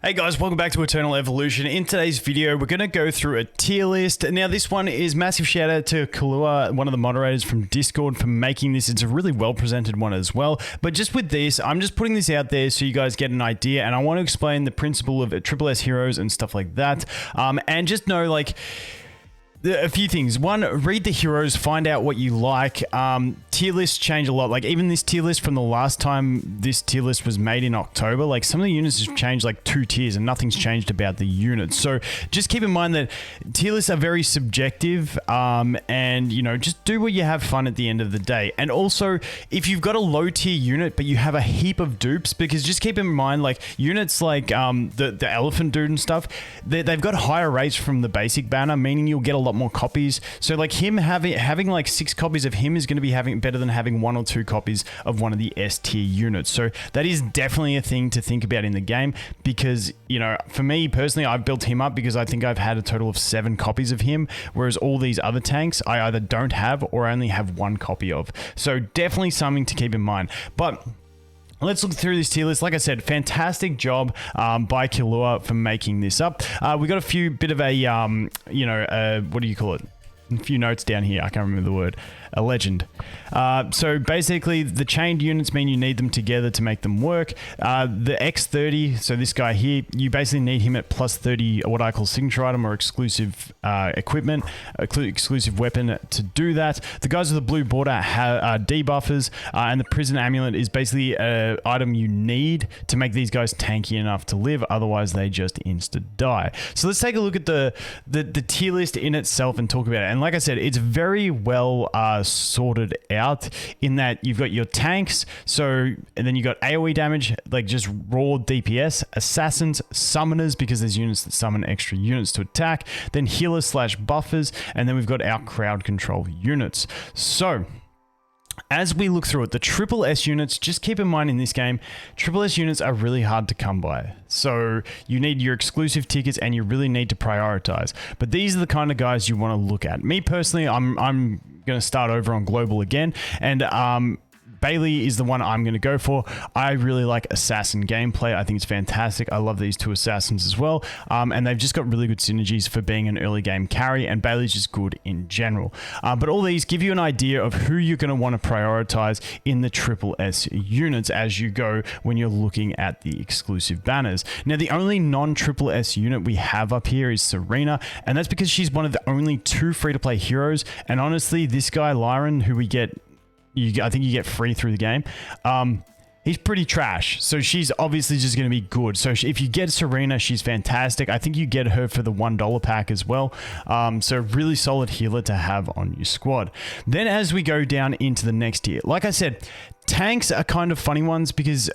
Hey guys, welcome back to Eternal Evolution. In today's video, we're going to go through a tier list. Now, this one is massive shout out to Kalua, one of the moderators from Discord, for making this. It's a really well presented one as well. But just with this, I'm just putting this out there so you guys get an idea, and I want to explain the principle of Triple S heroes and stuff like that. And just know, like, a few things. One, read the heroes, find out what you like. Tier lists change a lot. Like, even this tier list from the last time this tier list was made in October, like, some of the units have changed like 2 tiers and nothing's changed about the units. So just keep in mind that tier lists are very subjective, and, you know, just do what you have fun at the end of the day. And also, if you've got a low tier unit but you have a heap of dupes, because just keep in mind, like, units like the elephant dude and stuff, they've got higher rates from the basic banner, meaning you'll get a lot more copies. So like him having like 6 copies of him is going to be having better than having 1 or 2 copies of one of the S tier units. So that is definitely a thing to think about in the game, because, you know, for me personally, I've built him up because I think I've had a total of 7 copies of him, whereas all these other tanks I either don't have or only have 1 copy of. So definitely something to keep in mind. But let's look through this tier list. Like I said, fantastic job by Kalua for making this up. We got a few bit of a, you know, what do you call it? A few notes down here. I can't remember the word. A legend. So basically, the chained units mean you need them together to make them work. The X30, so this guy here, you basically need him at plus 30, what I call signature item or exclusive equipment, exclusive weapon to do that. The guys with the blue border are debuffers, and the prison amulet is basically an item you need to make these guys tanky enough to live, otherwise they just insta-die. So let's take a look at the tier list in itself and talk about it. And like I said, it's very well sorted out in that you've got your tanks, and then you got AoE damage, like just raw DPS, assassins, summoners, because there's units that summon extra units to attack, then healers / buffers, and then we've got our crowd control units. So as we look through it, the Triple S units, just keep in mind in this game, Triple S units are really hard to come by. So you need your exclusive tickets and you really need to prioritize. But these are the kind of guys you want to look at. Me personally, I'm going to start over on Global again, and Bailey is the one I'm going to go for. I really like assassin gameplay. I think it's fantastic. I love these 2 assassins as well. And they've just got really good synergies for being an early game carry, and Bailey's just good in general. But all these give you an idea of who you're going to want to prioritize in the Triple S units as you go when you're looking at the exclusive banners. Now, the only non-Triple S unit we have up here is Serena, and that's because she's one of the only 2 free-to-play heroes. And honestly, this guy, Lyron, who we get, I think you get free through the game. He's pretty trash, so she's obviously just going to be good. So if you get Serena, she's fantastic. I think you get her for the $1 pack as well. So really solid healer to have on your squad. Then as we go down into the next tier, like I said, tanks are kind of funny ones because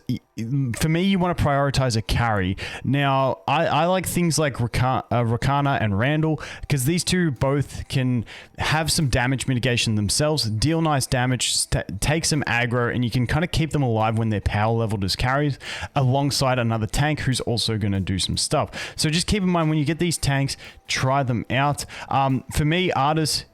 for me, you want to prioritize a carry. Now, I like things like Rakana and Randall, because these 2 both can have some damage mitigation themselves, deal nice damage, take some aggro, and you can kind of keep them alive when they're power leveled as carries, alongside another tank who's also going to do some stuff. So just keep in mind when you get these tanks, try them out. For me, Artis,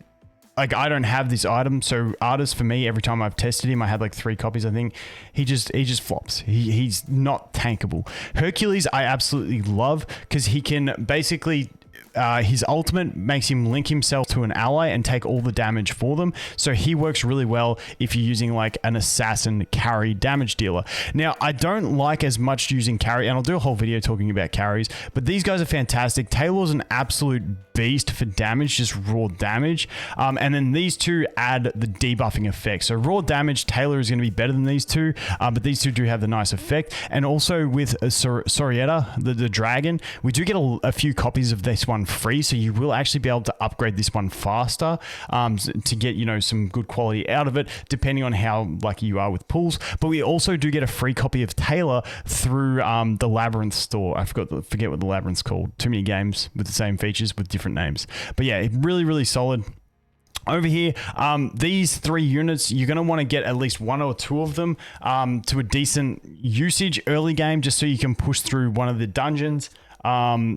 like, I don't have this item, so Artis, for me, every time I've tested him, I had like 3 copies, I think. He just flops. He's not tankable. Hercules, I absolutely love, because he can basically, his ultimate makes him link himself to an ally and take all the damage for them. So he works really well if you're using like an assassin carry damage dealer. Now, I don't like as much using carry, and I'll do a whole video talking about carries, but these guys are fantastic. Taylor's an absolute beast for damage, just raw damage. And then these 2 add the debuffing effect. So raw damage, Taylor is going to be better than these 2, but these 2 do have the nice effect. And also with Sorietta, the dragon, we do get a few copies of this one free, so you will actually be able to upgrade this one faster to get, you know, some good quality out of it, depending on how lucky you are with pulls. But we also do get a free copy of Taylor through the Labyrinth store. I forget what the Labyrinth's called. Too many games with the same features with different names. But yeah, really, really solid. Over here, these 3 units, you're going to want to get at least 1 or 2 of them to a decent usage early game, just so you can push through one of the dungeons.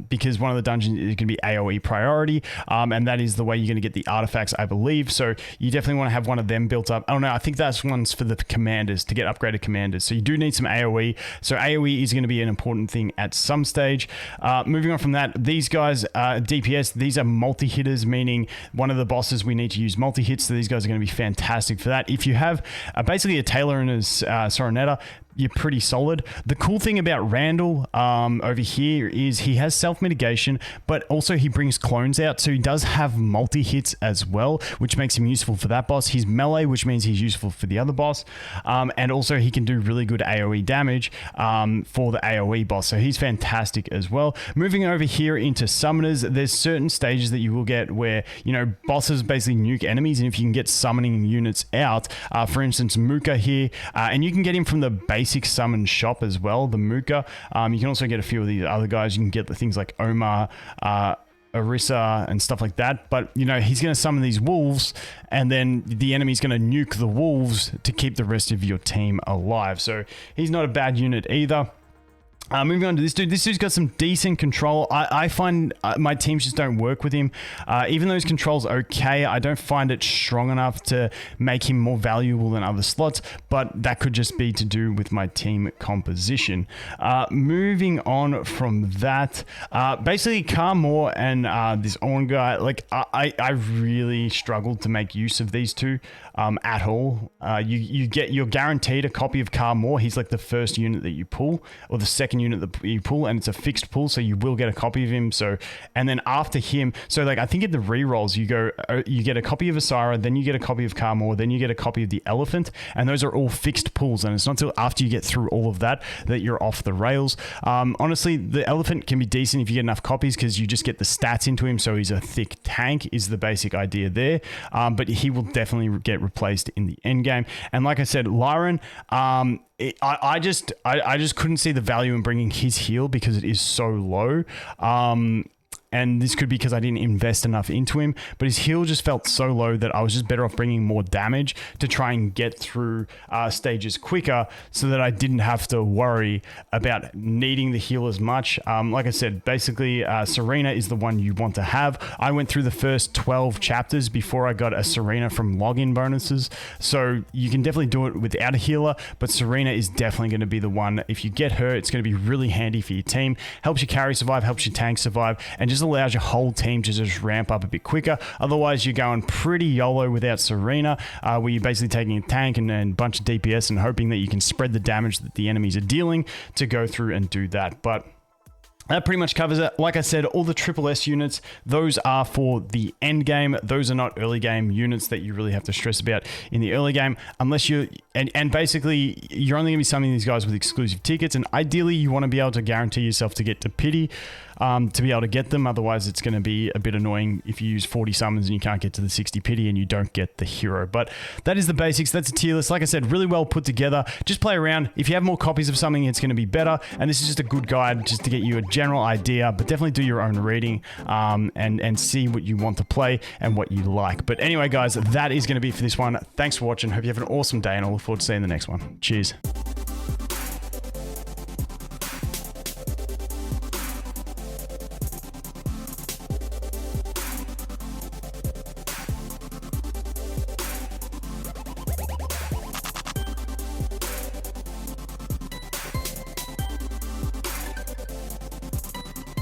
because one of the dungeons is going to be AoE priority, and that is the way you're going to get the artifacts, I believe. So you definitely want to have one of them built up. Oh no, I think that's one's for the commanders, to get upgraded commanders. So you do need some AoE. So AoE is going to be an important thing at some stage. Moving on from that, these guys, DPS, these are multi-hitters, meaning one of the bosses we need to use multi-hits. So these guys are going to be fantastic for that. If you have basically a Taylor and his Soronetta, you're pretty solid. The cool thing about Randall over here is he has self-mitigation, but also he brings clones out, so he does have multi-hits as well, which makes him useful for that boss. He's melee, which means he's useful for the other boss, and also he can do really good AoE damage for the AoE boss, so he's fantastic as well. Moving over here into summoners, there's certain stages that you will get where, you know, bosses basically nuke enemies, and if you can get summoning units out, for instance, Muka here, and you can get him from the basic summon shop as well, the Muka. You can also get a few of these other guys. You can get the things like Omar, Orisa, and stuff like that. But, you know, he's going to summon these wolves, and then the enemy's going to nuke the wolves to keep the rest of your team alive. So he's not a bad unit either. Moving on to this dude. This dude's got some decent control. I find my teams just don't work with him. Even though his control's okay, I don't find it strong enough to make him more valuable than other slots, but that could just be to do with my team composition. Moving on from that, basically Carmore and this Orn guy, like I really struggled to make use of these two at all. You're guaranteed a copy of Carmore. He's like the first unit that you pull, or the second unit that you pull, and it's a fixed pull, so you will get a copy of him. So, and then after him, so like I think at the rerolls you get a copy of Asara, then you get a copy of Carmore, then you get a copy of the Elephant, and those are all fixed pulls, and it's not until after you get through all of that that you're off the rails. Honestly, the Elephant can be decent if you get enough copies, because you just get the stats into him, so he's a thick tank is the basic idea there, but he will definitely get replaced in the end game. And like I said, Lyran, I just couldn't see the value in bringing his heal because it is so low. And this could be because I didn't invest enough into him, but his heal just felt so low that I was just better off bringing more damage to try and get through stages quicker, so that I didn't have to worry about needing the heal as much. Like I said, basically Serena is the one you want to have. I went through the first 12 chapters before I got a Serena from login bonuses, so you can definitely do it without a healer, but Serena is definitely going to be the one. If you get her, it's going to be really handy for your team. Helps your carry survive, helps your tank survive, and just allows your whole team to just ramp up a bit quicker. Otherwise, you're going pretty YOLO without Serena, where you're basically taking a tank and a bunch of DPS and hoping that you can spread the damage that the enemies are dealing to go through and do that. But that pretty much covers it. Like I said, all the triple S units, those are for the end game. Those are not early game units that you really have to stress about in the early game, unless you're, and basically you're only going to be summoning these guys with exclusive tickets, and ideally you want to be able to guarantee yourself to get to pity to be able to get them. Otherwise it's going to be a bit annoying if you use 40 summons and you can't get to the 60 pity and you don't get the hero. But that is the basics. That's a tier list. Like I said, really well put together. Just play around. If you have more copies of something, it's going to be better, and this is just a good guide just to get you a general idea, but definitely do your own reading and see what you want to play and what you like. But anyway guys, that is going to be it for this one. Thanks for watching. Hope you have an awesome day, and I look forward to seeing you in the next one. Cheers.